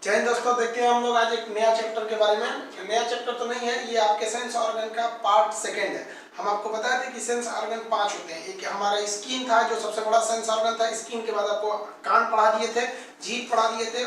जय हिंद दोस्तों, देखते हैं हम लोग आज एक नया चैप्टर के बारे में। नया चैप्टर तो नहीं है, ये आपके सेंस ऑर्गन का पार्ट सेकंड है। हम आपको बताए थे कि सेंस ऑर्गन 5 होते हैं। एक हमारा स्किन था जो सबसे बड़ा सेंस ऑर्गन था। स्किन के बाद आपको कान पढ़ा दिए थे, जीभ पढ़ा दिए थे,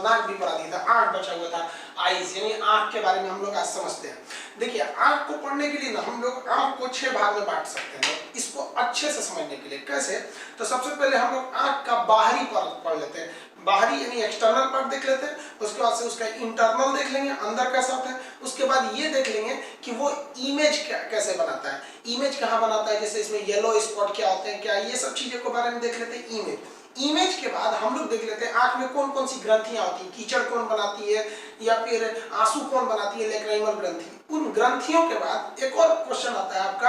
नाक भी पढ़ा दिया था, आंख बचा हुआ था, आईज यानी आंख के बारे में हम लोग आज समझते हैं। देखिए, आंख को पढ़ने के लिए ना हम लोग आंख को 6 भाग में बांट सकते हैं। इसको अच्छे से समझने के लिए कैसे, तो सबसे पहले हम लोग आंख का बाहरी परत पढ़ लेते हैं। बाहरी यानी एक्सटर्नल पार्ट देख लेते हैं, उसके बाद से उसका इंटरनल देख लेंगे, अंदर कैसा होता है। उसके बाद ये देख लेंगे कि वो इमेज कैसे बनाता है, इमेज कहाँ बनाता है, जैसे इसमें येलो स्पॉट क्या होते हैं, क्या ये सब चीजों के बारे में देख लेते हैं। इमेज के बाद हम लोग देख लेते हैं आंख में कौन कौन सी ग्रंथियां होती हैं, कीचड़ कौन बनाती है या फिर आंसू कौन बनाती है, लैक्रिमल ग्रंथि। उन ग्रंथियों के बाद एक और क्वेश्चन आता है आपका,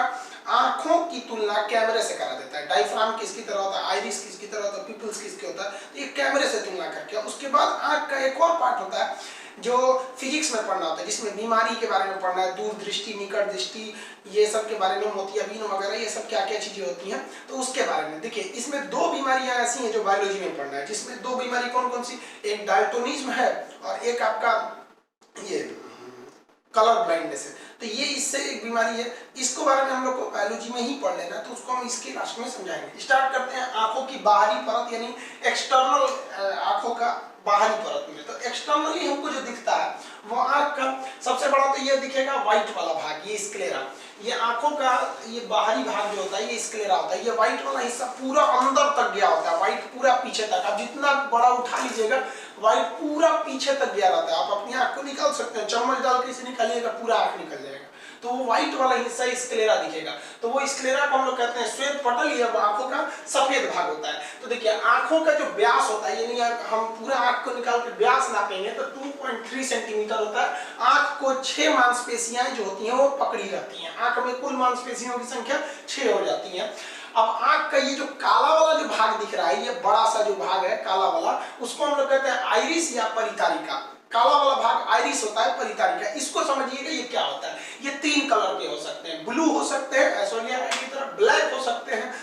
आंखों की तुलना कैमरे से करा देता है। डायफ्राम किसकी तरह होता है, आइरिस किसकी तरह होता है, पिपल्स किसके होता है, तो ये कैमरे से तुलना करके। उसके बाद आंख का एक और पार्ट होता है जो फिजिक्स में पढ़ना होता है, जिसमें बीमारी के बारे में पढ़ना है, दूर दृष्टि, निकट दृष्टि, ये सब के बारे में, मोतियाबिंद वगैरह ये सब क्या क्या चीजें होती हैं, तो उसके बारे में। देखिए, इसमें 2 बीमारियां ऐसी हैं जो बायोलॉजी में पढ़ना है, जिसमें 2 बीमारी कौन कौन सी, एक डाल्टोनिज्म है और एक आपका ये कलर ब्लाइंडनेस है। तो ये इससे एक बीमारी है, इसको बारे में हम लोग को बायोलॉजी में ही पढ़ लेना है, तो उसको हम इसके लास्ट में समझाएंगे। स्टार्ट करते हैं आंखों की बाहरी परत यानी एक्सटर्नल, आंखों का बाहरी परत में। तो एक्सटर्नली हमको जो दिखता है वो आंख का सबसे बड़ा तो ये दिखेगा व्हाइट वाला भाग, ये स्क्लेरा। ये आंखों का ये बाहरी भाग जो होता है ये स्क्लेरा होता है। ये व्हाइट वाला हिस्सा पूरा अंदर तक गया होता है, व्हाइट पूरा पीछे तक। आप जितना बड़ा उठा लीजिएगा व्हाइट पूरा पीछे तक गया रहता है। आप अपनी आंख को निकाल सकते हैं, चम्मच डाल के इसे निकालिएगा पूरा आंख निकल जाएगा। तो वो व्हाइट वाला हिस्सा स्क्लेरा दिखेगा। तो वो स्क्लेरा को हम लोग कहते हैं श्वेत पटल, ये आंखों का सफेद भाग होता है। तो देखिए, आंखों का जो व्यास होता है, यानी हम पूरा आंख को निकाल के व्यास नापेंगे तो 2.3 सेंटीमीटर होता है। आंख को 6 मांसपेशियां जो होती हैं वो पकड़ी रहती हैं। आंख में कुल मांसपेशियों की संख्या 6 हो जाती है। अब आंख का ये जो काला वाला जो भाग दिख रहा है, ये बड़ा सा जो भाग है काला वाला, उसको हम लोग कहते हैं आइरिस या परितारिका। काला वाला भाग आइरिस होता है, परितारिका। इसको समझिएगा ये क्या होता है। ये 3 कलर के हो सकते हैं, ब्लू हो सकते हैं, एसोलिया की तरह ब्लैक हो सकते हैं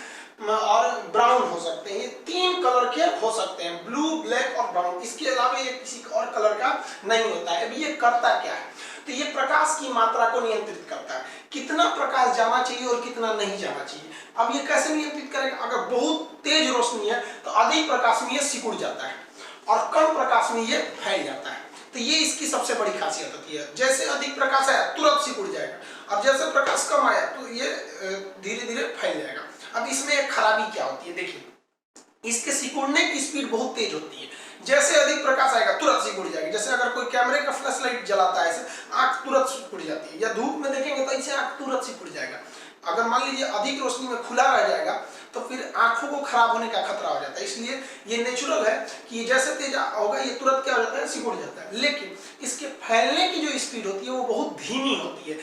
और ब्राउन हो सकते हैं। ये 3 कलर के हो सकते हैं, ब्लू, ब्लैक और ब्राउन। इसके अलावा ये किसी और कलर का नहीं होता है। अभी ये करता क्या है, तो ये प्रकाश की मात्रा को नियंत्रित करता है, कितना प्रकाश जाना चाहिए और कितना नहीं जाना चाहिए। अब ये कैसे नियंत्रित करेगा, अगर बहुत तेज रोशनी है तो अधिक प्रकाश में ये सिकुड़ जाता है और कम प्रकाश में ये फैल जाता है। तो ये इसकी सबसे बड़ी खासियत होती है। जैसे अधिक प्रकाश आया तुरंत सिकुड़ जाएगा और जैसे प्रकाश कम आया तो ये धीरे धीरे फैल जाएगा। अब इसमें एक खराबी क्या होती है, देखिए, इसके सिकुड़ने की स्पीड बहुत तेज होती है। जैसे अधिक प्रकाश आएगा तुरंत सिकुड़ जाएगी। जैसे अगर कोई कैमरे का फ्लैश लाइट जलाता है ऐसे, आंख तुरंत सिकुड़ जाती है, या धूप में देखेंगे तो ऐसे आंख तुरंत सिकुड़ जाएगा। अगर मान लीजिए अधिक रोशनी में खुला रह जाएगा तो फिर आंखों को खराब होने का खतरा हो जाता है। इसलिए ये नेचुरल है कि जैसे तेज होगा ये तुरंत क्या हो जाता है, सिकुड़ जाता है। लेकिन इसके फैलने की जो स्पीड होती है वो बहुत धीमी होती है।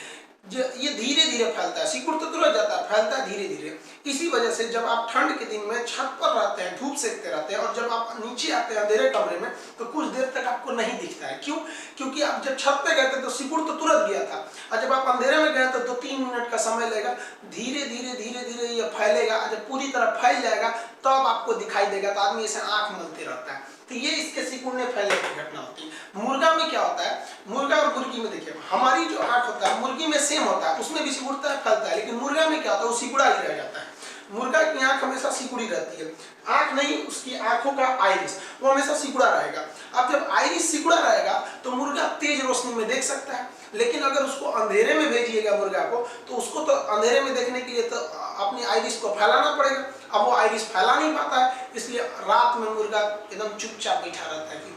ये धीरे धीरे फैलता है, सिकुड़ तो तुरंत जाता है, फैलता है धीरे धीरे। इसी वजह से जब आप ठंड के दिन में छत पर रहते हैं, धूप सेकते रहते हैं, और जब आप नीचे आते हैं अंधेरे कमरे में तो कुछ देर तक आपको नहीं दिखता है। क्यों? क्योंकि आप जब छत पे गए थे तो सिकुड़ तो तुरंत गया था, और जब आप अंधेरे में गए तो 2-3 मिनट का समय लगेगा। धीरे धीरे धीरे धीरे ये फैलेगा, जब पूरी तरह फैल जाएगा तब आपको दिखाई देगा। तो आदमी ऐसे आंख मलते रहता है। तो ये इसके सिकुड़ने फैलने की घटना होती है। मुर्गा में क्या होता है, मुर्गा और मुर्गी में देखिए, हमारी जो आंख होता है मुर्गी में सेम होता है, उसमें भी सिकुड़ता है, फैलता है। लेकिन मुर्गा में क्या होता है, वो सिकुड़ा ही रह जाता है। मुर्गा की आंख हमेशा सिकुड़ी रहती है। आंख नहीं, उसकी आंखों का आइरिस वो हमेशा सिकुड़ा रहेगा। अब जब आइरिस सिकुड़ा रहेगा तो मुर्गा तेज रोशनी में देख सकता है। लेकिन अगर उसको अंधेरे में भेजिएगा मुर्गा को, तो उसको तो अंधेरे में देखने के लिए तो अपनी आइरिस को फैलाना पड़ेगा। अब वो आइरिस फैला नहीं पाता है, इसलिए रात में मुर्गा एकदम चुपचाप बैठा रहता है कि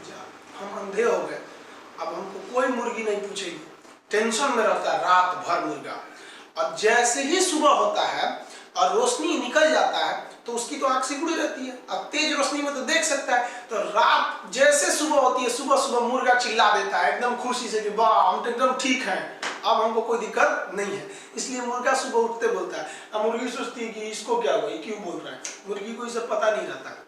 हम अंधे हो गए, अब हमको कोई मुर्गी नहीं पूछेगी। टेंशन में रहता है रात भर मुर्गा। और जैसे ही सुबह होता है और रोशनी निकल जाता है तो उसकी तो आंख सिकुड़ी रहती है। अब तेज रोशनी में तो देख सकता है। तो रात जैसे सुबह होती है, सुबह सुबह मुर्गा चिल्ला देता है एकदम खुशी से कि वाह, हम तो एकदम ठीक हैं, अब हमको कोई दिक्कत नहीं है। इसलिए मुर्गा सुबह उठते बोलता है। अब मुर्गी सोचती है कि इसको क्या हुआ, क्यों बोल रहा है। मुर्गी को इसे पता नहीं रहता।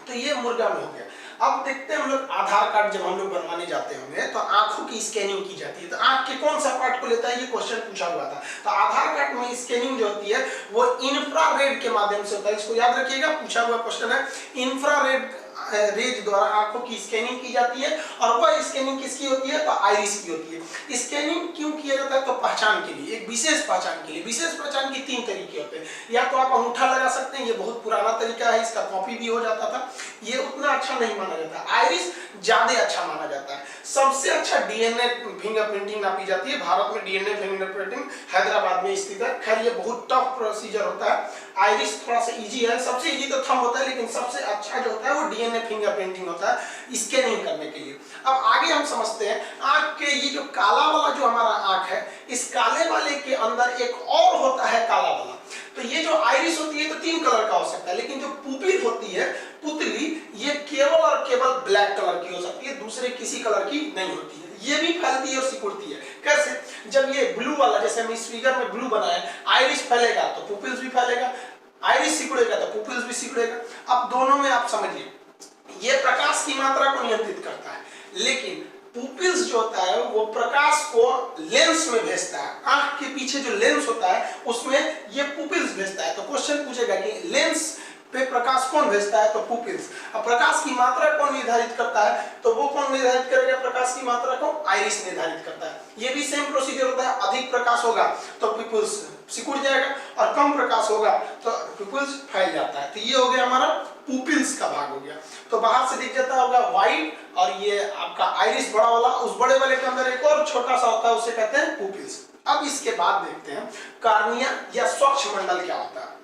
तो ये मुर्गा में हो गया। अब देखते हैं हम लोग आधार कार्ड जब हम लोग बनवाने जाते होंगे तो आंखों की स्कैनिंग की जाती है। तो आंख के कौन सा पार्ट को लेता है, ये क्वेश्चन पूछा हुआ था। तो आधार कार्ड में स्कैनिंग जो होती है वो इंफ्रारेड के माध्यम से होता है। इसको याद रखिएगा, पूछा हुआ क्वेश्चन है। इंफ्रारेड रेज द्वारा आंखों की स्कैनिंग की जाती है। और वह स्कैनिंग किसकी होती है? तो आइरिस की होती है। स्कैनिंग क्यों किया जाता है? तो पहचान के लिए, एक विशेष पहचान के लिए। विशेष पहचान की 3 तरीके होते हैं। या तो आप अंगूठा लगा सकते हैं, ये बहुत पुराना तरीका है, इसका कॉपी भी हो जाता था, ये उतना अच्छा नहीं माना जाता। आइरिस ज्यादा अच्छा माना जाता है। सबसे अच्छा डीएनए फिंगरप्रिंटिंग नापी जाती है। भारत में डीएनए फिंगरप्रिंटिंग हैदराबाद में स्थित है। खैर ये बहुत टफ प्रोसीजर होता है। आइरिस थोड़ा सा इजी है, सबसे इजी तो थंब होता है, लेकिन सबसे अच्छा जो होता है वो डीएनए फिंगरप्रिंटिंग होता है स्कैनिंग करने के लिए। अब आगे हम समझते हैं आंख के ये जो काला वाला जो हमारा आंख है, इस काले वाले के अंदर एक और होता है काला वाला। तो ये जो आइरिस होती है तो 3 कलर का हो सकता है, लेकिन जो पुपिल होती है, पुतली, ये केवल और केवल ब्लैक कलर की हो सकती है, दूसरे किसी कलर की नहीं होती है। ये भी फैलती है और सिकुड़ती है। कैसे? जब ये ब्लू वाला, जैसे हम इस फिगर में ब्लू बनाए, आइरिस फैलेगा तो पुपिल्स भी फैलेगा, आइरिस सिकुड़ेगा तो पुपिल्स भी सिकुड़ेगा। अब दोनों में आप समझिए, ये प्रकाश की मात्रा को नियंत्रित करता है, लेकिन पुपिल्स जो होता है वो प्रकाश को लेंस में भेजता है। आंख के पीछे जो लेंस होता है उसमें ये पुपिल्स भेजता है। तो क्वेश्चन पूछेगा कि लेंस पे प्रकाश कौन भेजता है? तो पुपिल्स। अब प्रकाश की मात्रा कौन निर्धारित करता है? तो वो कौन निर्धारित करेगा प्रकाश की मात्रा को? आइरिस निर्धारित करता है। ये भी सेम प्रोसीजर होता है। अधिक प्रकाश होगा तो पुपिल्स सिकुड़ जाएगा, और कम प्रकाश होगा तो पुपिल्स फैल जाता है। तो ये हो गया हमारा पुपिल्स का भाग हो गया। तो बाहर से दिख जाता होगा व्हाइट, और ये आपका आइरिस बड़ा वाला, उस बड़े वाले के अंदर एक और छोटा सा होता है, उसे कहते हैं पुपिल्स। अब इसके बाद देखते हैं कार्निया या स्वच्छ मंडल क्या होता है।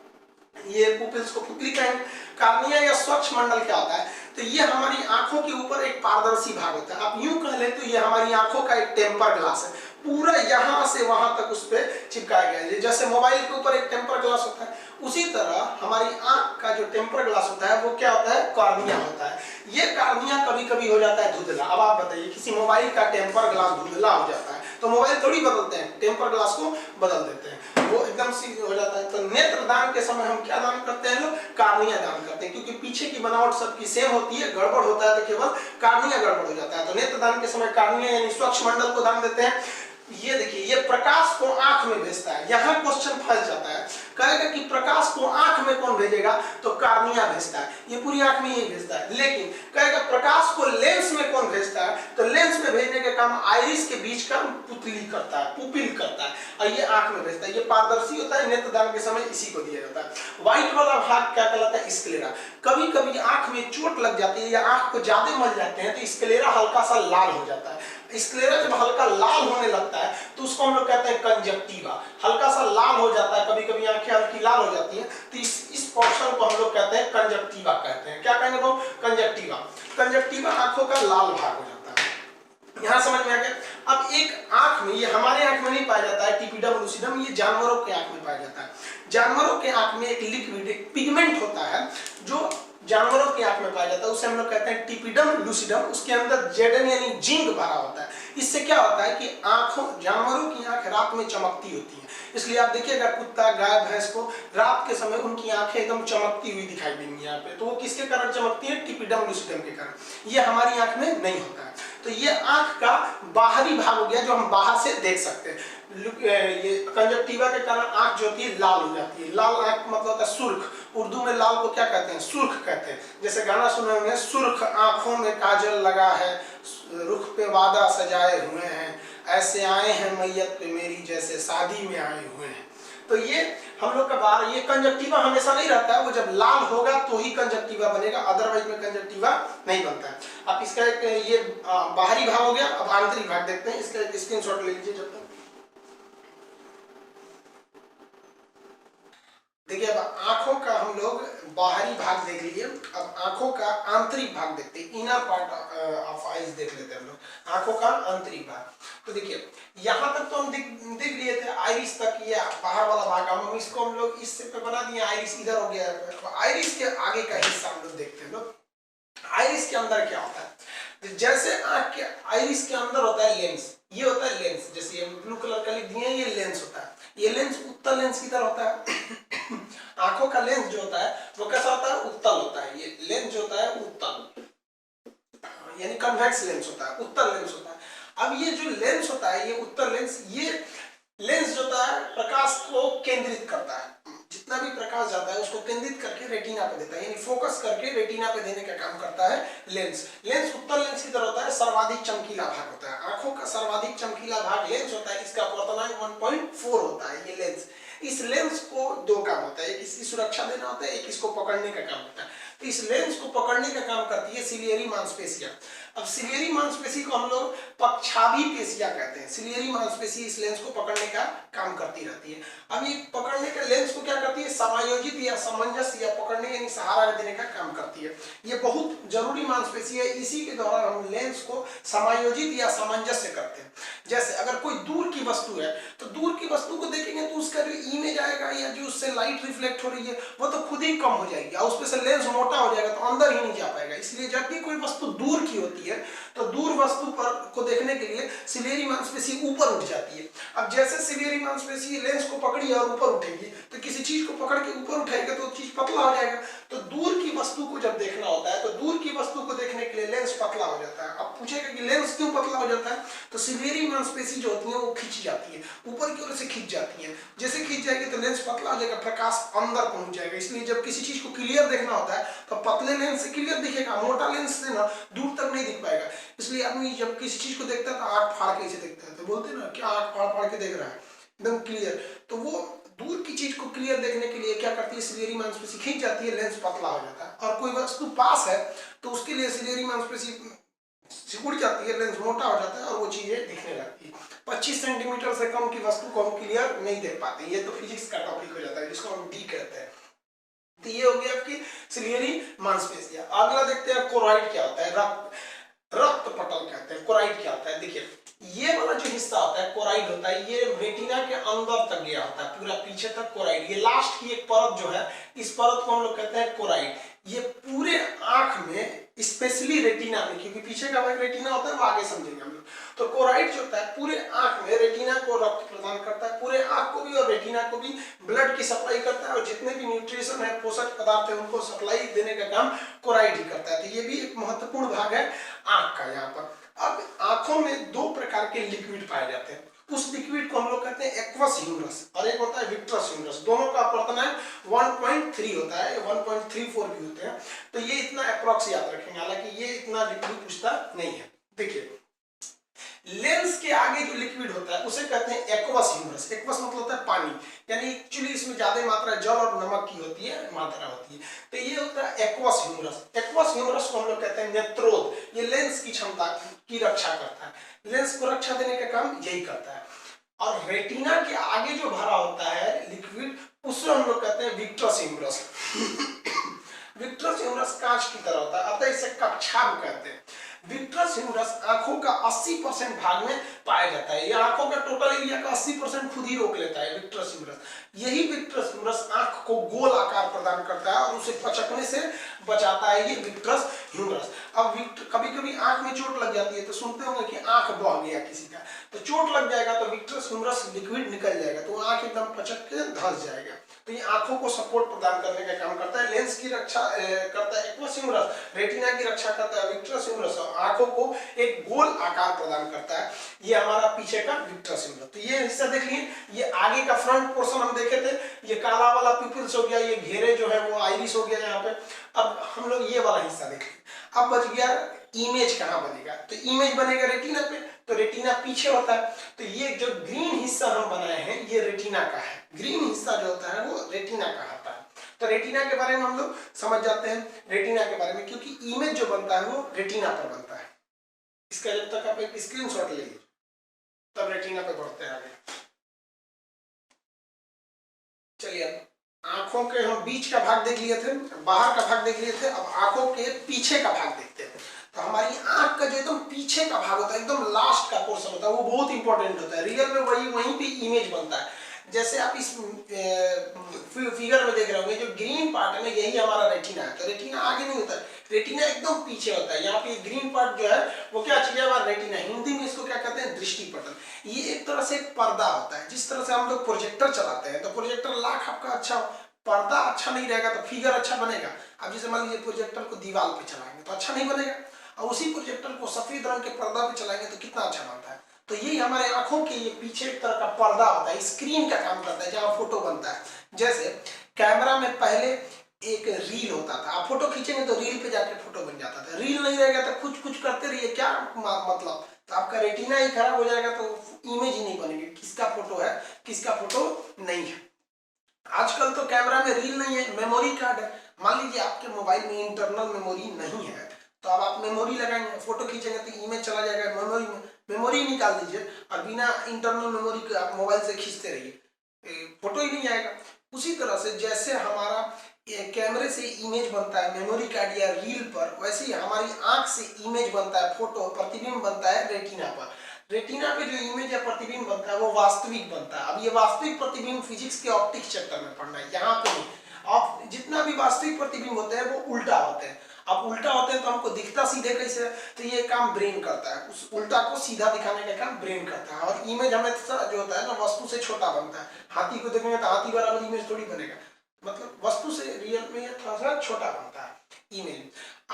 ये पुपिल्स को पुतली कहेंगे। कार्निया या स्वच्छ मंडल क्या होता है? तो ये हमारी आंखों के ऊपर एक पारदर्शी भाग होता है। आप यूं कह ले तो ये हमारी आंखों का एक टेम्पर ग्लास है, पूरा यहां से वहां तक उस पर चिपकाया गया है। जैसे मोबाइल के ऊपर एक टेम्पर ग्लास होता है, उसी तरह हमारी आंख का जो टेम्पर ग्लास होता है वो क्या होता है? कॉर्निया होता है। ये कॉर्निया कभी कभी हो जाता है धुंधला। अब आप बताइए, किसी मोबाइल का टेम्पर ग्लास धुंधला हो जाता है तो मोबाइल थोड़ी बदलते हैं, टेम्पर ग्लास को बदल देते हैं, वो एकदम सी हो जाता है। तो नेत्र दान के समय हम क्या दान करते हैं? लोग कॉर्निया दान करते हैं, क्योंकि पीछे की बनावट सबकी सेम होती है, गड़बड़ होता है तो केवल कॉर्निया गड़बड़ हो जाता है। तो नेत्र दान के समय कॉर्निया यानी स्वच्छ मंडल को दान देते हैं। ये देखिए, ये प्रकाश को आंख में भेजता है। यहाँ क्वेश्चन फंस जाता है, कहेगा कि प्रकाश को आंख में कौन भेजेगा? तो कॉर्निया भेजता है, ये पूरी आंख में यही भेजता है। लेकिन कहेगा प्रकाश को लेंस में कौन भेजता है? तो लेंस में भेजने का काम आइरिस के बीच का पुतली करता है, पुपिल करता है, और ये आंख में भेजता है। ये पारदर्शी होता है, नेत्रदान के समय इसी को दिया जाता है। व्हाइट वाला भाग क्या कहलाता है? स्क्लेरा। कभी कभी आंख में चोट लग जाती है या आंख को ज्यादा मल जाते हैं तो स्क्लेरा हल्का सा लाल हो जाता है। स्क्लेरा जब हल्का लाल होने लगता है तो उसको हम लोग कहते हैं कंजक्टिवा। हल्का सा लाल हो जाता है, कभी कभी आंखें हल्की लाल हो जाती हैं, तो इस पोर्शन को हम लोग कहते हैं कंजक्टिवा कहते हैं। क्या कहेंगे? तो कंजक्टिवा। कंजक्टिवा आंखों का लाल भाग हो जाता है। यहां समझ में आ गया? अब एक आंख में, ये हमारे आंख में नहीं पाया जाता है टिपिडम लूसिडम, ये जानवरों के आंख में पाया जाता है। जानवरों के आंख में एक लिक्विड, एक पिगमेंट होता है जो जानवरों की आंख में पाया जाता है, उसे हम लोग कहते हैं टिपिडम लूसिडम। उसके अंदर जेडन यानी जिंक भरा होता है। इससे क्या होता है कि आंखों, जानवरों की आंख रात में चमकती होती है। इसलिए आप देखिएगा कुत्ता, गाय, भैंस को रात के समय उनकी आंखें एकदम चमकती हुई दिखाई देंगी यहाँ पे। तो वो किसके कारण चमकती है? टिपिडम लूसिडम के कारण। ये हमारी आंख में नहीं होता है। तो ये आंख का बाहरी भाग हो गया जो हम बाहर से देख सकते हैं। ये कंजक्टिवा के कारण आंख जो होती है लाल हो जाती है। लाल आंख मतलब होता है सुर्ख। उर्दू में लाल को क्या कहते हैं? सुर्ख कहते हैं। जैसे गाना सुने होंगे, सुर्ख आंखों में काजल लगा है, रुख पे वादा सजाए हुए हैं, ऐसे आए हैं मैयत पे मेरी जैसे शादी में आए हुए हैं। तो ये हम लोग का बाहर, ये कंजक्टिवा हमेशा नहीं रहता है, वो जब लाल होगा तो ही कंजक्टिवा बनेगा, अदरवाइज में कंजक्टिवा नहीं बनता है। अब इसका एक ये बाहरी भाग हो गया। अब आंतरिक भाग देखते हैं, इसका एक स्क्रीनशॉट ले लीजिए जब तक। देखिए, अब आंखों का हम लोग बाहरी भाग देख लीजिए। अब आंखों का आंतरिक भाग देखते हैं, इनर पार्ट ऑफ आईज देख लेते हैं हम लोग, आंखों का आंतरिक भाग। तो देखिए, यहाँ तक तो हम देख लिए थे आइरिस तक, ये बाहर वाला भाग। हम इसको हम लोग इससे पे बना दिए, आइरिस इधर हो गया। तो आइरिस के आगे का हिस्सा हम लोग देखते हैं। लोग आइरिस के अंदर क्या होता है? जैसे आंख के आइरिस के अंदर होता है लेंस, ये होता है लेंस। जैसे ये ब्लू कलर का लिख दिए, ये लेंस होता है। ये लेंस उत्तल लेंस की तरह होता है। आंखों का लेंस जो होता है वो कैसा होता है? उत्तल होता है। ये लेंस जो होता है उत्तल, यानी कन्वेक्स लेंस होता है, उत्तल लेंस होता है। अब ये जो लेंस होता है, ये उत्तल लेंस, ये लेंस जो होता है प्रकाश को केंद्रित करता है। जितना जितना भी प्रकाश जाता है उसको केंद्रित करके रेटिना पे देता है, यानी फोकस करके रेटिना पे देने का काम करता है लेंस। लेंस उत्तल लेंस की तरह होता है, सर्वाधिक चमकीला भाग होता है। आंखों का सर्वाधिक चमकीला भाग लेंस होता है, इसका अपवर्तनांक 1.4 होता है ये लेंस। इस लेंस को दो काम होता है, एक इसकी सुरक्षा देना होता है, एक इसको पकड़ने का काम होता है। तो इस लेंस को पकड़ने का काम करती है सिलियरी मांसपेशियां। अब सिलियरी मांसपेशी को हम लोग पक्षाभी पेशियां कहते हैं। सिलियरी मांसपेशी इस लेंस को पकड़ने का काम करती रहती है। अब ये पकड़ने का लेंस को क्या करती है, समायोजित या सामंजस्य या पकड़ने यानी सहारा देने का काम करती है। ये बहुत जरूरी मांसपेशी है, इसी के द्वारा हम लेंस को समायोजित या सामंजस्य करते हैं। जैसे अगर कोई दूर की वस्तु है तो दूर की वस्तु को देखेंगे तो उसका जो इमेज आएगा या जो उससे लाइट रिफ्लेक्ट हो रही है वो तो खुद ही कम हो जाएगी और उसमें से लेंस मोटा हो जाएगा तो अंदर ही नहीं जा पाएगा। इसलिए जब भी कोई वस्तु दूर की होती है तो दूर वस्तु पर को देखने के लिए सिलियरी मांसपेशी ऊपर उठ जाती है। अब जैसे सिलियरी मांसपेशी लेंस को पकड़ी और ऊपर उठेगी तो किसी चीज को पकड़ के ऊपर उठाएगा तो चीज पतला हो जाएगा। तो दूर की वस्तु को जब देखना होता है तो दूर की वस्तु को देखने के लिए लेंस पतला हो जाता है। अब पूछेगा कि लेंस क्यों पतला हो जाता है, तो सिलियरी मांसपेशी जो होती है वो खिंच जाती है, ऊपर की ओर से खिंच जाती है। जैसे खिंच जाएगी तो लेंस पतला हो जाएगा, प्रकाश अंदर पहुंच जाएगा। इसलिए जब किसी चीज को क्लियर देखना होता है तो पतले लेंस से क्लियर दिखेगा, मोटा लेंस से ना दूर तक नहीं दिख पाएगा। इसलिए आदमी जब किसी चीज को देखता है तो आंख फाड़ के इसे देखता है, तो बोलते हैं ना क्या आंख फाड़ फाड़ के देख रहा है एकदम क्लियर। तो वो दूर की चीज को क्लियर देखने के लिए क्या करती है, सिलियरी मांसपेशी खिंच जाती है, लेंस पतला हो जाता है। और कोई वस्तु पास है तो उसके लिए सिलियरी मांसपेशी सिकुड़ जाती है, लेंस मोटा हो जाता है और वो चीजें दिखने लगती है। 25 सेंटीमीटर से कम की वस्तु को हम क्लियर नहीं देख पाते, ये तो फिजिक्स का टॉपिक हो जाता है जिसको हम डी कहते हैं। तो ये हो गया आपकी सिलियरी मांसपेशियां। अगला देखते हैं कोरॉइड क्या होता है, रक्त पटल कहते हैं। कोरॉइड क्या होता है, देखिए ये वाला जो हिस्सा होता है कोरॉइड होता है, ये रेटिना के अंदर तक गया होता है, पूरा पीछे तक कोरॉइड। ये लास्ट की एक परत जो है इस परत को हम लोग कहते हैं कोरॉइड। ये पूरे आंख में स्पेशली रेटिना में, क्योंकि पीछे का भाग रेटिना होता है वो आगे समझेंगे हम लोग। तो कोरॉइड जो होता है पूरे आंख में रेटिना को रक्त प्रदान करता है, पूरे आंख को भी और रेटिना को भी ब्लड की सप्लाई करता है और जितने भी न्यूट्रिशन है पोषक पदार्थ है उनको सप्लाई देने का काम कोरॉइड ही करता है। तो ये भी एक महत्वपूर्ण भाग है आंख का। यहाँ पर अब आंखों में दो प्रकार के लिक्विड पाए जाते हैं, उस लिक्विड को हम लोग कहते हैं एक्वस ह्यूमरस और एक होता है विट्रस ह्यूमरस। दोनों का अपवर्तनांक 1.3 होता है, 1.34 भी होते हैं। तो ये इतना अप्रॉक्स याद रखेंगे, हालांकि ये इतना लिक्विड पूछता नहीं है। देखिए लेंस के आगे जो लिक्विड होता है उसे कहते हैं एक्वस ह्यूमरस। एक्वस मतलब होता है पानी, यानी एक्चुअली इसमें ज्यादा मात्रा जल और नमक की होती है, मात्रा होती है। तो ये होता है एक्वस ह्यूमरस। एक्वस ह्यूमरस को हम लोग कहते हैं नेत्रोद। ये लेंस की क्षमता की रक्षा करता है, लेंस को रक्षा देने का काम यही करता है। और रेटिना के आगे जो भरा होता है लिक्विड उसे हम लोग कहते हैं विट्रस ह्यूमरस। विट्रस ह्यूमरस कांच की तरह होता है, अतः इसे कक्षाभ कहते हैं। विट्रस ह्यूमरस आंखों का 80% भाग में पाया जाता है। यह आंखों का टोटल एरिया का 80% खुद ही रोक लेता है विट्रस ह्यूमरस। यही विट्रस ह्यूमरस आंख को गोल आकार प्रदान करता है और उसे पचकने से बचाता है, ये विट्रस ह्यूमरस। अब कभी कभी आंख में चोट लग जाती है तो सुनते होंगे कि आंख बह गया किसी का, तो चोट लग जाएगा तो विट्रस ह्यूमरस लिक्विड निकल जाएगा तो आंख एकदम पचक के धंस जाएगा। तो ये आंखों को सपोर्ट प्रदान करने का काम करता है, लेंस की रक्षा करता है एक्वस ह्यूमरस, रेटिना की रक्षा करता है विट्रस ह्यूमरस, आंखों को एक गोल आकार प्रदान करता है। ये हमारा पीछे का विट्रस ह्यूमरस। तो ये हिस्सा देखिए, ये आगे का फ्रंट पोर्शन हम देखे थे, ये काला वाला पिपल्स हो गया, ये घेरे जो है वो आइरिस हो गया यहाँ पे। अब हम लोग ये वाला हिस्सा देखें। अब बच गया इमेज कहाँ बनेगा, तो इमेज बनेगा रेटिना पे, तो रेटिना पीछे होता है। तो ये जो ग्रीन हिस्सा हम बनाए हैं ये रेटिना का है, ग्रीन हिस्सा जो होता है वो रेटिना का होता है। तो रेटिना के बारे में हम लोग समझ जाते हैं, रेटिना के बारे में, क्योंकि इमेज जो बनता है वो रेटिना पर बनता है। इसका जब तक आप एक स्क्रीनशॉट ले लीजिए तब रेटिना पे बढ़ते हैं आगे। चलिए आंखों के हम बीच का भाग देख लिए थे, बाहर का भाग देख लिए थे, अब आंखों के पीछे का भाग देखते हैं। तो हमारी आंख का जो एकदम पीछे का भाग होता है, एकदम लास्ट का पोर्शन होता है, वो बहुत इंपॉर्टेंट होता है। रियल में वहीं पे इमेज बनता है। जैसे आप इस फिगर में देख रहे होंगे जो ग्रीन पार्ट है ना, यही हमारा रेटिना है। तो रेटिना आगे नहीं होता है, रेटिना एकदम पीछे होता है। यहाँ पे ग्रीन पार्ट जो है वो क्या चीज है, हमारा रेटिना। हिंदी में इसको क्या कहते हैं, दृष्टि पटल। ये एक तरह से पर्दा होता है, जिस तरह से हम लोग प्रोजेक्टर चलाते हैं, तो प्रोजेक्टर लाख आपका अच्छा, पर्दा अच्छा नहीं रहेगा तो फिगर अच्छा बनेगा। अब जैसे मान लीजिए प्रोजेक्टर को दीवार पे चलाएंगे तो अच्छा नहीं बनेगा, और उसी प्रोजेक्टर को सफेद रंग के पर्दा पे चलाएंगे तो कितना अच्छा बनता है। तो यही हमारे आंखों के ये पीछे एक तरह का पर्दा होता है, स्क्रीन का काम करता है जहाँ फोटो बनता है। जैसे कैमरा में पहले एक रील होता था, आप फोटो खींचेंगे तो रील पे जाके फोटो बन जाता था, रील नहीं रहेगा तो कुछ कुछ करते रहिए, क्या मतलब, तो आपका रेटिना ही खराब हो जाएगा, तो इमेज ही नहीं बनेगी किसका फोटो है किसका फोटो नहीं है। आजकल तो कैमरा में रील नहीं है, मेमोरी कार्ड है। मान लीजिए आपके मोबाइल में इंटरनल मेमोरी नहीं है, तो अब आप मेमोरी लगाएंगे, फोटो खींचेंगे तो इमेज चला जाएगा मेमोरी में, मेमोरी निकाल दीजिए और बिना इंटरनल मेमोरी के आप मोबाइल से खींचते रहिए, फोटो ही नहीं आएगा। उसी तरह से जैसे हमारा कैमरे से इमेज बनता है मेमोरी कार्ड या रील पर, वैसे ही हमारी आंख से इमेज बनता है, फोटो प्रतिबिंब बनता है रेटिना पर। रेटिना पे जो इमेज या प्रतिबिंब बनता है वो वास्तविक बनता है। अब ये वास्तविक प्रतिबिंब फिजिक्स के ऑप्टिक्स चैप्टर में पढ़ना है, यहाँ पे नहीं। अब जितना भी वास्तविक प्रतिबिंब होते हैं वो उल्टा होते हैं। अब उल्टा होते हैं तो हमको दिखता सीधे कैसे, तो ये काम ब्रेन करता है, उस उल्टा को सीधा दिखाने का काम ब्रेन करता है। और इमेज हमेशा जो होता है ना वस्तु से छोटा बनता है, हाथी को देखेंगे तो हाथी बराबर इमेज थोड़ी बनेगा, मतलब वस्तु से रियल में थोड़ा सा छोटा बनता है इमेज।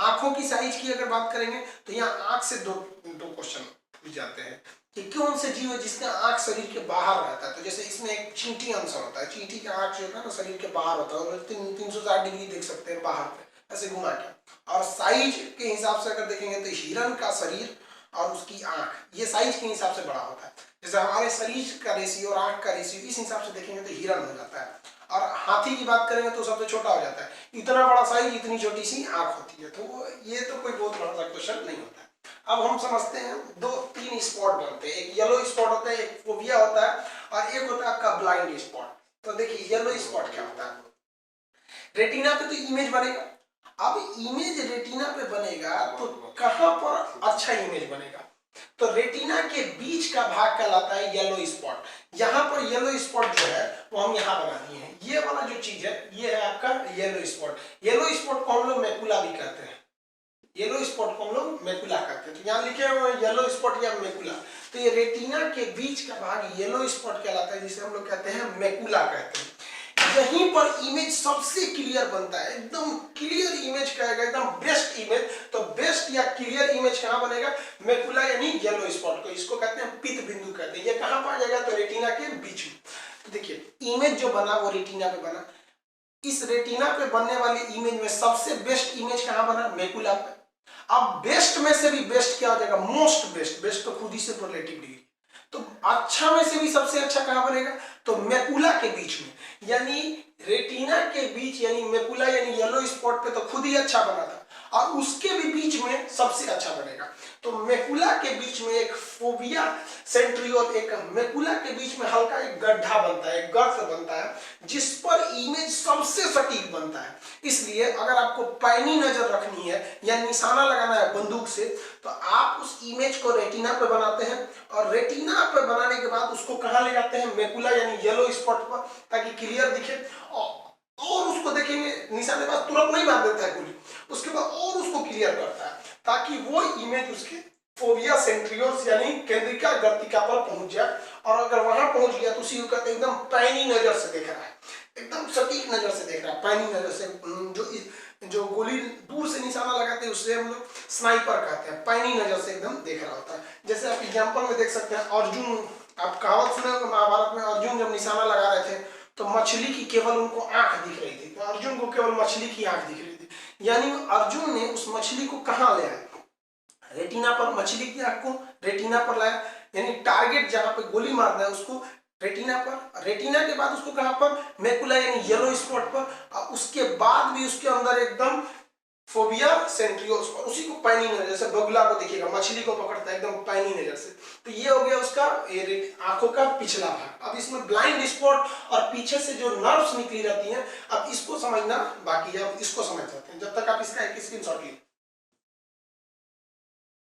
आंखों की साइज की अगर बात करेंगे तो यहाँ आंख से दो क्वेश्चन पूछ जाते हैं कि कौन से जीव है जिसका आंख शरीर के बाहर रहता है। तो जैसे इसमें एक चींटी आंसर होता है, चींटी का आंख जो होता है ना शरीर के बाहर होता है, 360 डिग्री देख सकते हैं बाहर पे ऐसे घुमा के। और साइज के हिसाब से अगर देखेंगे तो हिरण का शरीर और उसकी आंख ये साइज के हिसाब से बड़ा होता है। जैसे हमारे शरीर का रेशियो और आंख का रेशियो इस हिसाब से देखेंगे तो हिरण हो जाता है, और हाथी की बात करेंगे तो सबसे छोटा हो जाता है। इतना बड़ा साइज इतनी छोटी सी आंख होती है, तो ये तो कोई बहुत बड़ा क्वेश्चन नहीं होता है। अब हम समझते हैं 2-3 स्पॉट बनते हैं, एक येलो स्पॉट होता है, एक फोबिया होता है, और एक होता है आपका ब्लाइंड स्पॉट। तो देखिए येलो स्पॉट क्या होता है, रेटिना पे तो इमेज बनेगा। अब इमेज रेटिना पे बनेगा तो कहां पर अच्छा इमेज बनेगा, तो रेटिना के बीच का भाग कहलाता है येलो स्पॉट। यहाँ पर येलो स्पॉट जो है वो हम यहाँ बना दिए हैं, ये वाला जो चीज है ये है आपका येलो स्पॉट। येलो स्पॉट को हम लोग मैकुला भी कहते हैं, येलो स्पॉट को हम लोग मैकुला कहते हैं। तो यहाँ लिखे हुए येलो स्पॉट या मैकुला, तो ये रेटिना के बीच का भाग येलो स्पॉट कहलाता है, जिसे हम लोग कहते हैं मैकुला कहते हैं। यहीं पर इमेज सबसे क्लियर बनता है, एकदम क्लियर इमेज कहेगा, एकदम बेस्ट इमेज। तो बेस्ट या क्लियर इमेज कहाँ बनेगा, मैकुला यानी येलो स्पॉट को, इसको कहते हैं पित्त बिंदु कहते हैं। ये कहाँ पर आ जाएगा, तो रेटिना के बीच में। तो देखिए इमेज जो बना वो रेटिना पे बना, इस रेटिना पे बनने वाली इमेज में सबसे बेस्ट इमेज कहाँ बना, मैकुला पे। अब बेस्ट में से भी बेस्ट क्या हो जाएगा, मोस्ट बेस्ट, बेस्ट तो खुद ही से रिलेटिव डिग्री, तो अच्छा में से भी सबसे अच्छा कहां बनेगा, तो मैकुला के बीच में, यानी रेटिना के बीच, यानी मैकुला यानी येलो स्पॉट पे तो खुद ही अच्छा बना था, और उसके भी बीच में सबसे अच्छा बनेगा। तो मैकुला के बीच में एक फोबिया सेंट्रियोल, एक मैकुला के बीच में हल्का एक गड्ढा बनता है, एक गर्त बनता है, जिस पर इमेज सबसे सटीक बनता है। इसलिए अगर आपको पैनी नजर रखनी है या निशाना लगाना है बंदूक से, तो आप उस इमेज को रेटिना पे बनाते हैं, और रेटिना पे बनाने के बाद उसको कहां ले जाते हैं, मैकुला यानी येलो स्पॉट पर, ताकि क्लियर दिखे। और उसको देखेंगे निशानेबाज तुरंत नहीं मार देता है गोली, उसके बाद और उसको क्लियर करता है, ताकि वो इमेज उसके फोबिया सेंट्रियोल्स यानी केंद्रिका गर्तिका पर पहुंच जाए। और अगर वहां पहुंच गया तो उसी को कहते हैं एकदम पैनी नजर से देख रहा है, एकदम सटीक नजर से देख रहा है, पैनी नजर से। जो गोली दूर से निशाना लगाते हैं उससे हम लोग स्नाइपर कहते हैं, पैनी नजर से एकदम देख रहा होता है। जैसे आप एग्जाम्पल में देख सकते हैं, अर्जुन, आप कहावत सुने होंगे महाभारत में, अर्जुन जब निशाना लगा रहे थे तो मछली की केवल उनको आंख दिख रही थी, तो अर्जुन को केवल मछली की आंख दिख रही थी, यानी अर्जुन ने उस मछली को कहां ले आया, रेटिना पर, मछली की आंख को रेटिना पर लाया, यानी टारगेट जहां पे गोली मारना है उसको रेटिना पर, रेटिना के बाद उसको कहां पर, मैकुला यानी येलो स्पॉट पर, और उसके बाद भी उसके अंदर एकदम फोबिया सेंट्रियोल्स पर, उसी को पैनी नजर, जैसे बगुला को देखिएगा मछली को पकड़ता है एकदम पैनी नजर से। तो ये हो गया उसका आंखों का पिछला भाग। अब इसमें ब्लाइंड स्पॉट और पीछे से जो नर्व्स निकली रहती हैं, अब इसको समझना बाकी है, अब इसको समझ सकते हैं, जब तक आप इसका एक स्क्रीनशॉट लीजिए।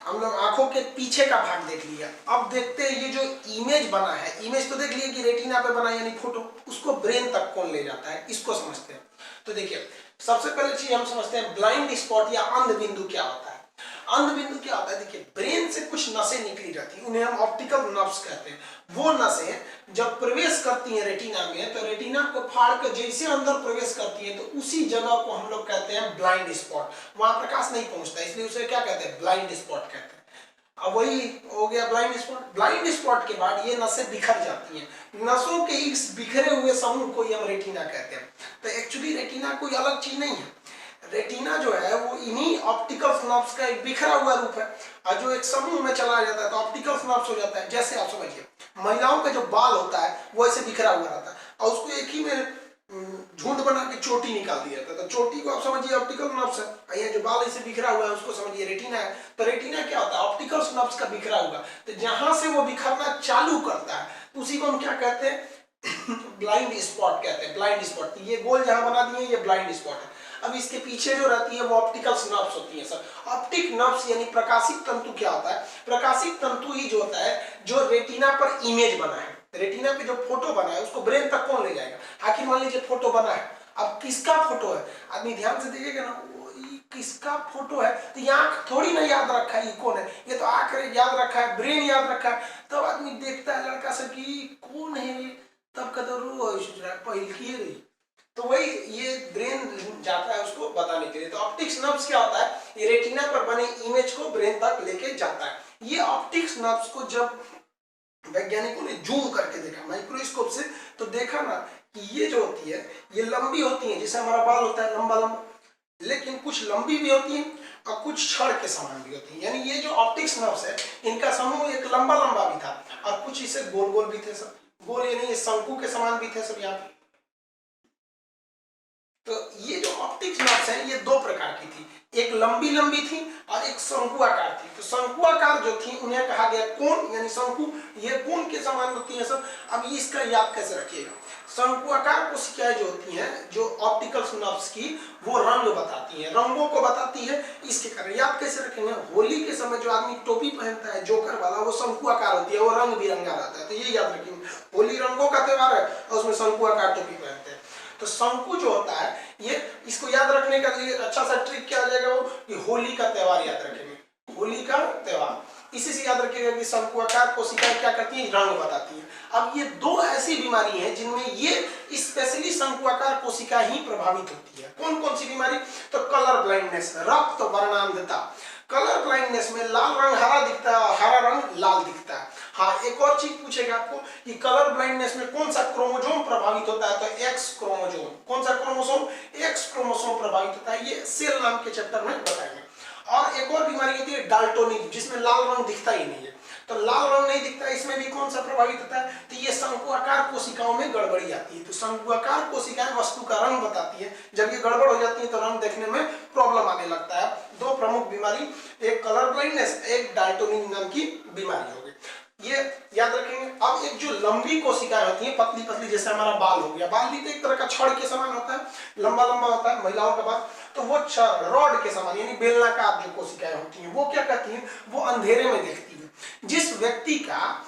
हम लोग आंखों के पीछे का भाग देख लिया, अब देखते हैं ये जो इमेज बना है, इमेज तो देख लिए कि रेटिना पे बना यानी फोटो, उसको ब्रेन तक कौन ले जाता है, इसको समझते हैं। तो देखिए सबसे पहले चीज हम समझते हैं ब्लाइंड स्पॉट या अंध बिंदु क्या होता है। अंध बिंदु क्या होता है, देखिए ब्रेन से कुछ नसें निकली रहती हैं, उन्हें हम ऑप्टिकल नर्व्स कहते हैं। वो नसें जब प्रवेश करती हैं रेटिना में, तो रेटिना को फाड़ कर जैसे अंदर प्रवेश करती है, तो उसी जगह को हम लोग कहते हैं ब्लाइंड स्पॉट। वहां प्रकाश नहीं पहुंचता, इसलिए उसे क्या कहते हैं, ब्लाइंड स्पॉट कहते हैं। अब वही हो गया ब्लाइंड स्पॉट। ब्लाइंड स्पॉट के बाद ये नसें बिखर जाती हैं, नसों के इस बिखरे हुए समूह को हम रेटिना कहते हैं। तो एक्चुअली रेटिना कोई अलग चीज नहीं है। रेटिना जो है वो इन्हीं ऑप्टिकल नर्व्स का एक बिखरा हुआ रूप है, और जो एक समूह में चला जाता है तो ऑप्टिकल नर्व्स हो जाता है। जैसे आप समझिए महिलाओं का जो बाल होता है वो ऐसे बिखरा हुआ रहता है, और उसको एक ही में झुंड बना के चोटी निकाल दिया जाता है, तो चोटी को आप समझिए ऑप्टिकल नर्व्स है। ये जो बाल ऐसे बिखरा हुआ है उसको समझिए रेटिना है। तो रेटिना क्या होता है? ऑप्टिकल नर्व्स का बिखरा हुआ। तो जहां से वो बिखरना चालू करता है उसी को हम क्या कहते हैं? ब्लाइंड स्पॉट कहते हैं। ब्लाइंड स्पॉट, ये गोल जहां बना दिए ये ब्लाइंड स्पॉट है। अब इसके पीछे जो रहती है वो ऑप्टिकल नर्व्स होती है सर। ऑप्टिक नर्व्स यानी प्रकाशिक तंतु क्या होता है? प्रकाशिक तंतु ही जो होता है जो रेटिना पर इमेज बना है, रेटिना पे जो फोटो बना है उसको ब्रेन तक कौन ले जाएगा? आखिर मान लीजिए फोटो बना है, अब किसका फोटो है? आदमी ध्यान से देखिएगा ना, किसका फोटो है? तो ये आंख थोड़ी ना याद रखा है ये कौन है, ये तो आंख याद रखा है, ब्रेन याद रखा है। तब तो आदमी देखता है लड़का से कि कौन है, तब कदर पहल की है। तो वही ये ब्रेन जाता है उसको बताने के लिए। तो ऑप्टिक्स नर्व्स क्या होता है? ये रेटिना पर बने इमेज को ब्रेन तक लेके जाता है। ये ऑप्टिक्स नर्व्स को जब वैज्ञानिकों ने जूम करके देखा माइक्रोस्कोप से, तो देखा ना कि ये जो होती है ये लंबी होती है, जैसे हमारा बाल होता है लंबा लंबा, लेकिन कुछ लंबी भी होती है और कुछ छड़ के समान भी होती है। यानी ये जो ऑप्टिक्स नर्व्स है इनका समूह एक लंबा लंबा भी था और कुछ इसे गोल गोल भी थे सब। गोल यानी ये शंकु के समान भी थे सब यहाँ पे। तो ये जो ऑप्टिक्स नर्व्स है ये दो प्रकार की थी, एक लंबी लंबी थी और एक शंकुआकार थी। तो शंकुआकार जो थी उन्हें कहा गया कोन, यानी शंकु, ये कोन के समान होती है सब। अब इसका याद कैसे रखिएगा? शंकुआकार कोशिकाएं जो होती हैं जो ऑप्टिकल नर्व्स की, वो रंग बताती हैं, रंगों को बताती है। इसके कारण याद कैसे रखेंगे? होली के समय जो आदमी टोपी पहनता है जोकर वाला, वो शंकुआकार होती है, वो रंग बिरंगा रहता है। तो ये याद रखेंगे, होली रंगों का त्योहार है और उसमें शंकुआकार टोपी पहनते हैं। तो शंकु जो होता है ये, इसको याद रखने का लिए अच्छा सा ट्रिक क्या आ जाएगा वो, कि होली का त्योहार याद रखेंगे, होली का त्योहार। इसी से याद रखिएगा कि शंकुआकार कोशिकाएं क्या करती हैं? रंग बताती हैं। अब ये दो ऐसी बीमारी हैं जिनमें ये स्पेशली शंकुआकार कोशिका ही प्रभावित होती है। कौन कौन सी बीमारी? तो कलर ब्लाइंडनेस, रक्त वर्णांधता। कलर ब्लाइंडनेस में लाल रंग हरा दिखता है और हरा रंग लाल दिखता है। हाँ, एक और चीज पूछेगा आपको कि कलर ब्लाइंडनेस में कौन सा क्रोमोसोम प्रभावित होता है? तो एक्स क्रोमोसोम। कौन सा क्रोमोसोम? एक्स क्रोमोसोम प्रभावित होता है। ये सेल नाम के चैप्टर में बताएंगे। और एक और बीमारी होती है डाल्टोनिज्म, जिसमें लाल रंग दिखता ही नहीं है। तो लाल रंग नहीं दिखता, इसमें भी कौन सा प्रभावित होता है? तो ये शंकुआकार कोशिकाओं में गड़बड़ी आती है। तो शंकुआकार कोशिकाएं वस्तु का रंग बताती है, जब ये गड़बड़ हो जाती है तो रंग देखने में प्रॉब्लम आने लगता है। दो प्रमुख बीमारी, एक कलर ब्लाइंडनेस, एक डाल्टोनिज्म नाम की बीमारी होगी, ये याद रखेंगे। अब एक जो लंबी कोशिकाएं होती हैं, पतली पतली, जैसे हमारा बाल हो गया, बाल भी तो एक तरह का छड़ के समान होता है, लंबा लंबा होता है महिलाओं का बाल, तो वो रॉड के समान यानी बेलनाकार जो कोशिकाएं होती हैं वो क्या कहती हैं? वो अंधेरे में देखती है। जिस व्यक्ति का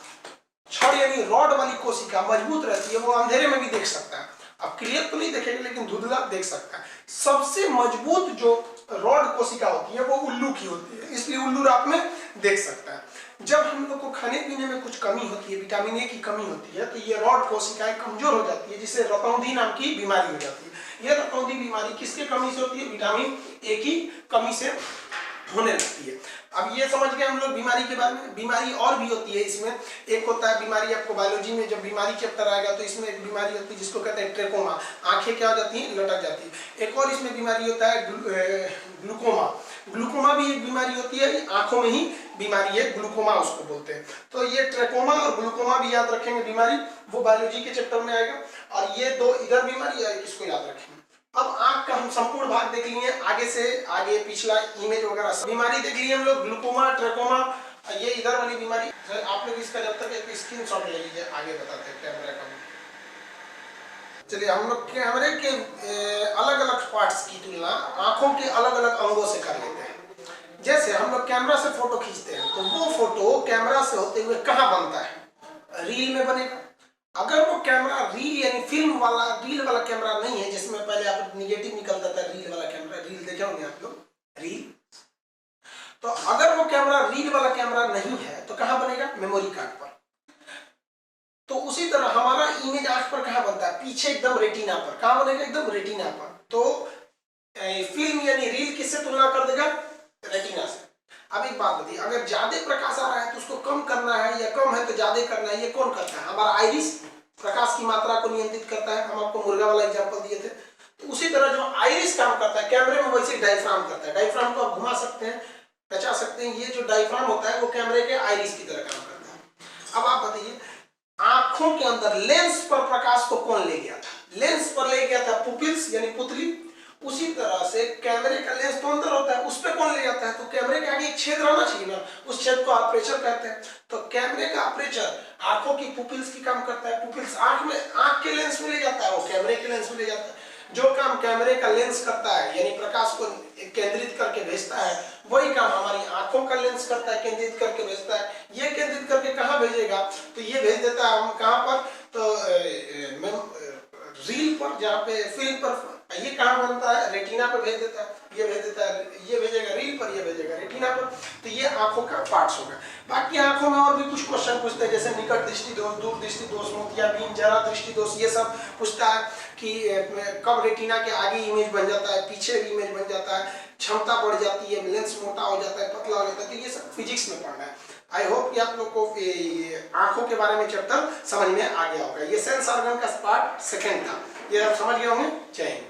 छड़ यानी रॉड वाली कोशिका मजबूत रहती है वो अंधेरे में भी देख सकता है। अब क्लियर तो नहीं देखेगा लेकिन धुंधला देख सकता है। सबसे मजबूत जो रॉड कोशिका होती है वो उल्लू की होती है, इसलिए उल्लू रात में देख सकता है। जब हम लोग को खाने पीने में कुछ कमी होती है, विटामिन ए की कमी होती है, तो ये रॉड कोशिकाएं कमजोर हो जाती है, जिससे रतौंधी नाम की बीमारी हो जाती है। ये रतौंधी बीमारी किसके कमी से होती है? विटामिन ए की कमी से होने लगती है। अब ये समझ गए हम लोग बीमारी के बारे में। बीमारी और भी होती है इसमें, एक होता है बीमारी, आपको बायोलॉजी में जब बीमारी चैप्टर आएगा तो इसमें एक बीमारी होती है जिसको कहते हैं ट्रेकोमा, आंखें क्या हो जाती हैं? लटक जाती है। एक और इसमें बीमारी होता है ग्लूकोमा, ग्लूकोमा भी एक बीमारी होती है, आंखों में ही बीमारी है, ग्लूकोमा उसको बोलते हैं। तो ये ट्रेकोमा और ग्लूकोमा भी याद रखेंगे बीमारी, वो बायोलॉजी के चैप्टर में आएगा। और ये दो इधर बीमारी है, इसको याद रखेंगे। अब आंख का हम संपूर्ण भाग देख लिए, आगे से आगे पिछला इमेज वगैरह बीमारी देख लिए हम लोग, ग्लूकोमा, ट्रेकोमा, ये इधर वाली बीमारी। आप लोग इसका जब तक एक स्क्रीनशॉट ले लीजिए, आगे बताते हैं कैमरे का। चलिए, हम लोग कैमरे के अलग अलग पार्ट्स की तुलना आंखों के अलग अलग अंगों से कर लेते हैं। जैसे हम लोग कैमरा से फोटो खींचते हैं तो वो फोटो कैमरा से होते हुए कहाँ बनता है? रील में बनेगा। अगर वो कैमरा रील यानी फिल्म वाला, रील वाला कैमरा नहीं है जिसमें पहले आप निगेटिव निकलता था, रील वाला कैमरा, रील देखे होंगे आप लोग, रील। तो अगर वो कैमरा रील वाला कैमरा नहीं है तो कहाँ बनेगा? मेमोरी कार्ड पर। तो उसी तरह हमारा इमेज आंख पर कहाँ बनता है? पीछे एकदम रेटिना पर। कहाँ बनेगा? एकदम रेटिना पर। तो फिल्म यानी रील किससे तुलना कर देगा? रेटिना से। अब एक बात बताइए, अगर ज्यादा प्रकाश आ रहा है तो उसको कम करना है, या कम है तो ज्यादा करना है, ये कौन करता है? हमारा आइरिस प्रकाश की मात्रा को नियंत्रित करता है। हम आपको मुर्गा वाला एग्जांपल दिए थे। तो उसी तरह जो आइरिस काम करता है कैमरे में, वैसे डायफ्राम करता है। डायफ्राम को आप घुमा सकते हैं, बचा सकते हैं। ये जो डायफ्राम होता है वो कैमरे के आइरिस की तरह काम करता है। अब आप बताइए, आंखों के अंदर लेंस पर प्रकाश को कौन ले गया था? लेंस पर ले गया था पुपिल्स यानी पुतली। उसी तरह से कैमरे का लेंस तो अंदर होता है, उस पर कौन ले जाता है? तो कैमरे के आगे एक छेद रहना चाहिए ना, उस छेद को अपर्चर कहते हैं। तो कैमरे का अपर्चर आंखों की पुपिल्स की काम करता है। पुपिल्स आंख में, आंख के लेंस में ले जाता है, वो कैमरे के लेंस में ले जाता है। जो काम कैमरे का लेंस करता है यानी प्रकाश को केंद्रित करके भेजता है, वही काम हमारी आंखों का लेंस करता है, केंद्रित करके भेजता है। ये केंद्रित करके कहाँ भेजेगा? तो ये भेज देता है हम कहाँ पर? तो रील पर, जहाँ पे फिल्म पर। ये कहाँ बनता है? रेटिना पर भेज देता है। ये भेज देता है, ये भेजेगा रील पर, ये भेजेगा रेटिना पर। तो ये आंखों का पार्ट्स होगा। बाकी आंखों में और भी कुछ क्वेश्चन पूछते हैं, जैसे निकट दृष्टि दोष, दूर दृष्टि दोष, मोतियाबिंद, जरा दृष्टि दोष, ये सब पूछता है कि कब रेटिना के आगे इमेज बन जाता है, पीछे इमेज बन जाता है, क्षमता बढ़ जाती है, लेंस मोटा हो जाता है, पतला हो जाता है। तो ये सब फिजिक्स में पढ़ना है। आई होप कि आप लोग को आंखों के बारे में चैप्टर समझ में आ गया होगा। ये सेंस ऑर्गन का पार्ट सेकंड था, ये आप समझ गए होंगे। जय हिंद।